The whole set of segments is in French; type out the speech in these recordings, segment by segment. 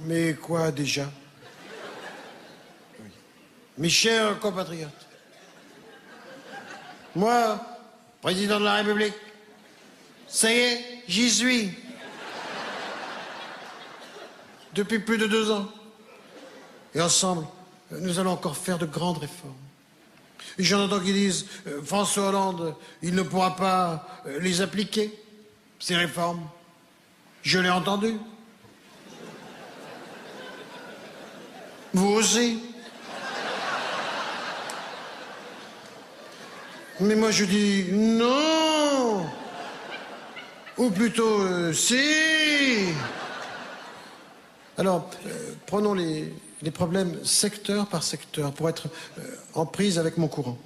Mais quoi déjà? Oui. Mes chers compatriotes, moi, président de la République, ça y est, j'y suis. Depuis plus de 2 ans. Et ensemble, nous allons encore faire de grandes réformes. Et j'en entends qui disent, François Hollande, il ne pourra pas les appliquer, ces réformes. Je l'ai entendu. Vous aussi. Mais moi je dis non. Ou plutôt si. Alors, prenons les problèmes secteur par secteur pour être en prise avec mon courant.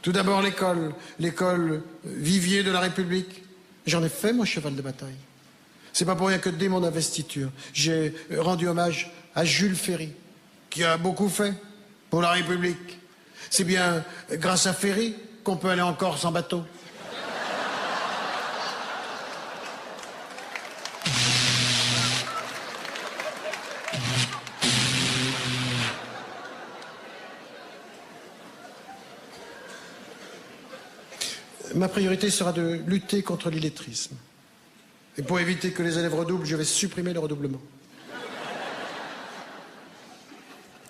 Tout d'abord l'école vivier de la République. J'en ai fait mon cheval de bataille. C'est pas pour rien que dès mon investiture, j'ai rendu hommage à Jules Ferry, qui a beaucoup fait pour la République. C'est bien grâce à Ferry qu'on peut aller en Corse en bateau. Ma priorité sera de lutter contre l'illettrisme. Et pour éviter que les élèves redoublent, je vais supprimer le redoublement.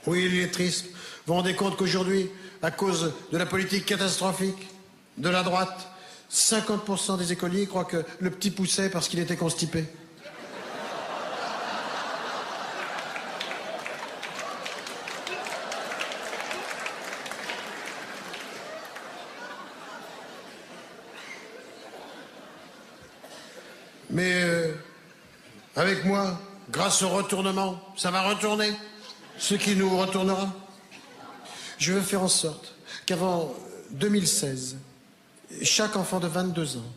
Oui, l'illettrisme. Vous vous rendez compte qu'aujourd'hui, à cause de la politique catastrophique de la droite, 50% des écoliers croient que le petit poussait parce qu'il était constipé. Mais avec moi, grâce au retournement, ça va retourner, ce qui nous retournera. Je veux faire en sorte qu'avant 2016, chaque enfant de 22 ans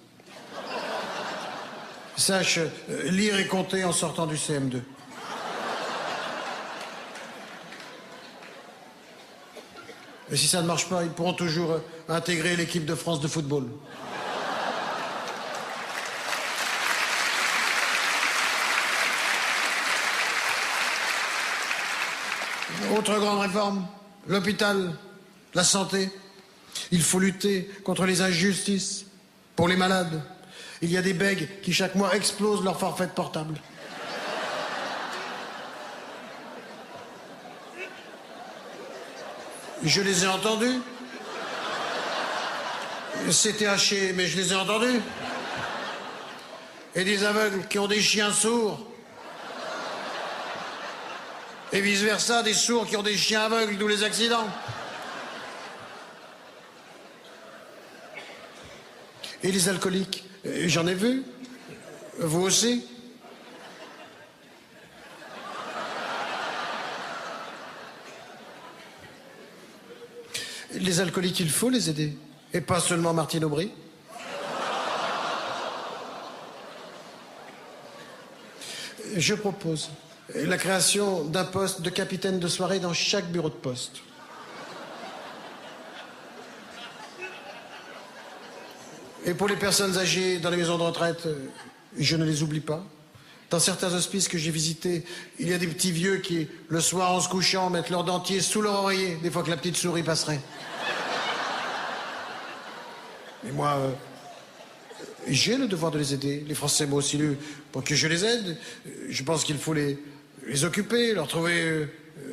sache lire et compter en sortant du CM2. Et si ça ne marche pas, ils pourront toujours intégrer l'équipe de France de football. Autre grande réforme, l'hôpital, la santé. Il faut lutter contre les injustices pour les malades. Il y a des bègues qui chaque mois explosent leur forfait de portable. Je les ai entendus. C'était haché, mais je les ai entendus. Et des aveugles qui ont des chiens sourds. Et vice-versa, des sourds qui ont des chiens aveugles, d'où les accidents. Et les alcooliques, j'en ai vu. Vous aussi. Les alcooliques, il faut les aider. Et pas seulement Martine Aubry. Je propose la création d'un poste de capitaine de soirée dans chaque bureau de poste. Et pour les personnes âgées dans les maisons de retraite, je ne les oublie pas. Dans certains hospices que j'ai visités, il y a des petits vieux qui, le soir en se couchant, mettent leur dentier sous leur oreiller, des fois que la petite souris passerait. Et moi, j'ai le devoir de les aider. Les Français m'ont aussi lu pour que je les aide. Je pense qu'il faut les occuper, leur trouver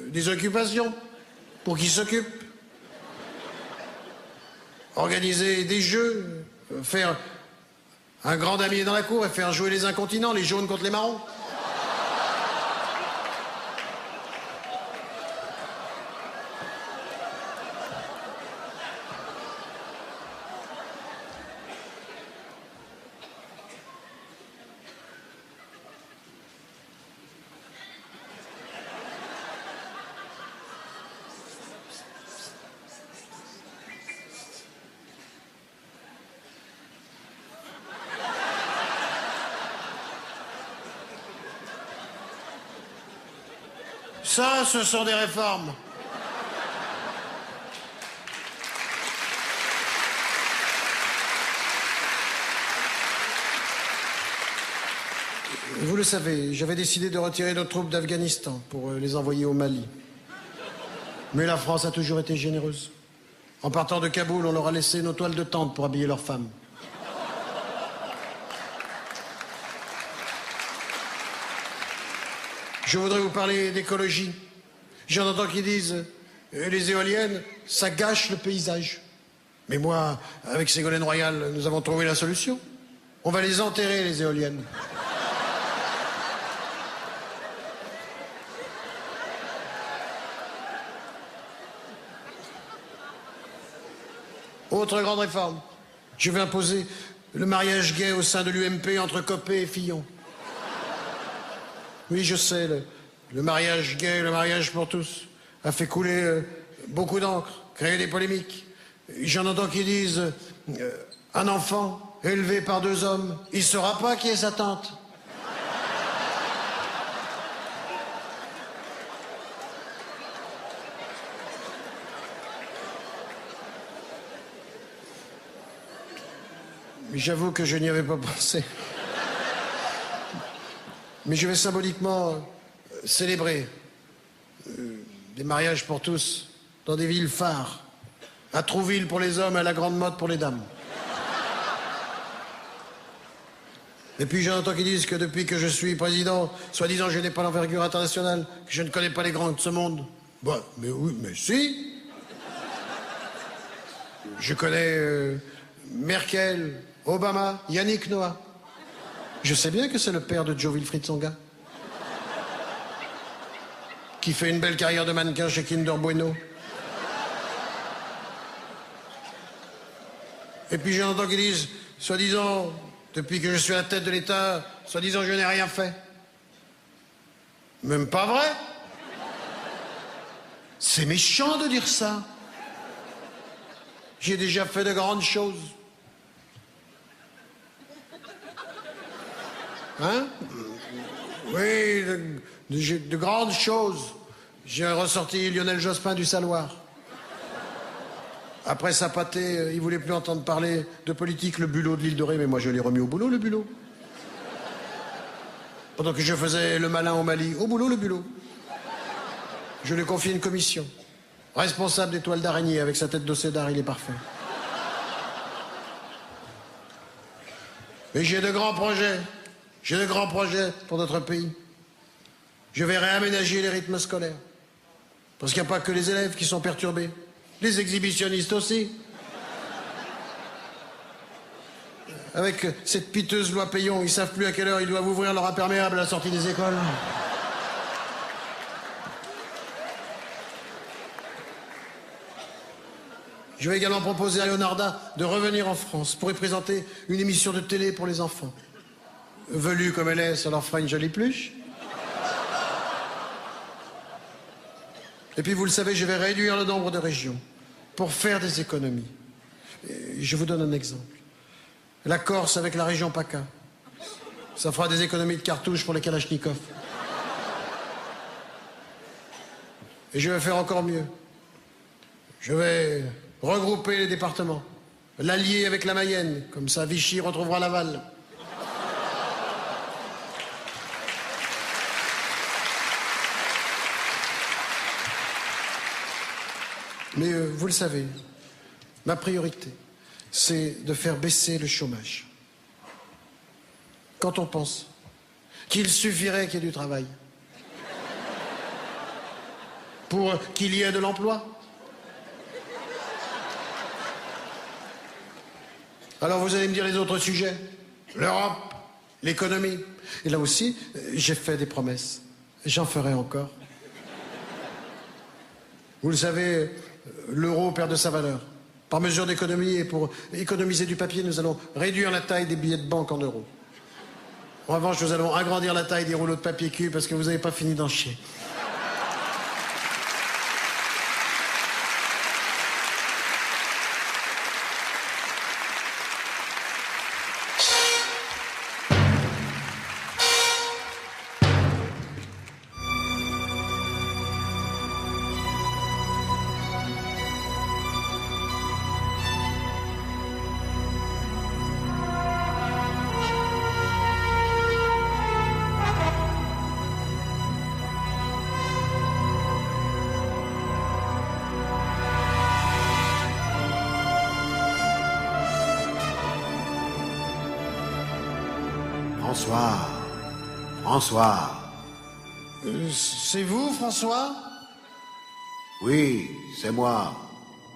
des occupations pour qu'ils s'occupent. Organiser des jeux, faire un grand damier dans la cour et faire jouer les incontinents, les jaunes contre les marrons. Ça, ce sont des réformes. Vous le savez, j'avais décidé de retirer nos troupes d'Afghanistan pour les envoyer au Mali. Mais la France a toujours été généreuse. En partant de Kaboul, on leur a laissé nos toiles de tente pour habiller leurs femmes. Je voudrais vous parler d'écologie. J'en entends qui disent les éoliennes, ça gâche le paysage. Mais moi, avec Ségolène Royal, nous avons trouvé la solution. On va les enterrer, les éoliennes. Autre grande réforme. Je vais imposer le mariage gay au sein de l'UMP entre Copé et Fillon. Oui, je sais, le mariage gay, le mariage pour tous, a fait couler beaucoup d'encre, créé des polémiques. J'en entends qui disent un enfant élevé par 2 hommes, il ne saura pas qui est sa tante. J'avoue que je n'y avais pas pensé. Mais je vais symboliquement célébrer des mariages pour tous dans des villes phares. À Trouville pour les hommes, à la Grande Motte pour les dames. Et puis j'en entends qui disent que depuis que je suis président, soi-disant je n'ai pas l'envergure internationale, que je ne connais pas les grands de ce monde. Bah, mais oui, mais si. Je connais Merkel, Obama, Yannick Noah. Je sais bien que c'est le père de Joe Wilfried Tsonga, qui fait une belle carrière de mannequin chez Kinder Bueno. Et puis j'en entends qui disent, soi-disant, depuis que je suis à la tête de l'État, soi-disant je n'ai rien fait. Même pas vrai. C'est méchant de dire ça. J'ai déjà fait de grandes choses. Hein? Oui, de grandes choses. J'ai ressorti Lionel Jospin du Saloir. Après sa pâtée, il voulait plus entendre parler de politique, le bulot de l'île de Ré, mais moi je l'ai remis au boulot, le bulot. Pendant que je faisais le malin au Mali, au boulot, le bulot. Je lui ai confié une commission. Responsable des toiles d'araignée, avec sa tête d'océdar, il est parfait. Mais j'ai de grands projets. J'ai de grands projets pour notre pays. Je vais réaménager les rythmes scolaires. Parce qu'il n'y a pas que les élèves qui sont perturbés. Les exhibitionnistes aussi. Avec cette piteuse loi Payon, ils ne savent plus à quelle heure ils doivent ouvrir leur imperméable à la sortie des écoles. Je vais également proposer à Leonarda de revenir en France pour y présenter une émission de télé pour les enfants. Velue comme elle est, ça leur fera une jolie pluche. Et puis, vous le savez, je vais réduire le nombre de régions pour faire des économies. Et je vous donne un exemple. La Corse avec la région PACA. Ça fera des économies de cartouches pour les Kalachnikov. Et je vais faire encore mieux. Je vais regrouper les départements, l'allier avec la Mayenne, comme ça Vichy retrouvera Laval. Mais vous le savez, ma priorité, c'est de faire baisser le chômage. Quand on pense qu'il suffirait qu'il y ait du travail pour qu'il y ait de l'emploi. Alors vous allez me dire les autres sujets, l'Europe, l'économie. Et là aussi, j'ai fait des promesses. J'en ferai encore. Vous le savez, l'euro perd de sa valeur. Par mesure d'économie et pour économiser du papier, nous allons réduire la taille des billets de banque en euros. En revanche, nous allons agrandir la taille des rouleaux de papier cul parce que vous n'avez pas fini d'en chier. François. François. C'est vous, François? Oui, c'est moi.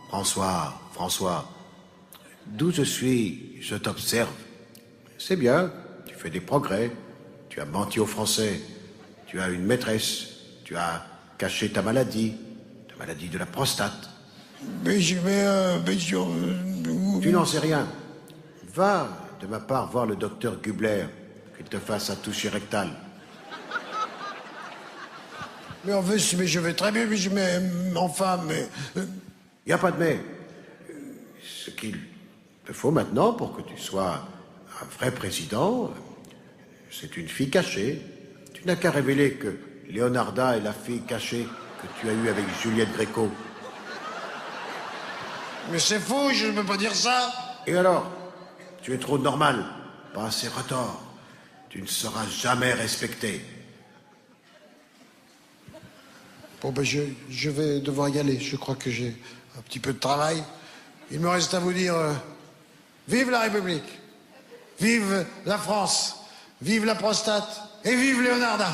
François, François. D'où je suis, je t'observe. C'est bien, tu fais des progrès. Tu as menti aux Français. Tu as une maîtresse. Tu as caché ta maladie de la prostate. Tu n'en sais rien. Va, de ma part, voir le docteur Gubler, qu'il te fasse un toucher rectal. Mais en fait, mais je vais très bien, mais enfin, mais... Il n'y a pas de mais. Ce qu'il te faut maintenant pour que tu sois un vrai président, c'est une fille cachée. Tu n'as qu'à révéler que Leonarda est la fille cachée que tu as eue avec Juliette Gréco. Mais c'est faux, je ne peux pas dire ça. Et alors? Tu es trop normal, pas assez retors. Tu ne seras jamais respecté. Bon, ben je vais devoir y aller. Je crois que j'ai un petit peu de travail. Il me reste à vous dire, vive la République, vive la France, vive la prostate et vive Leonarda.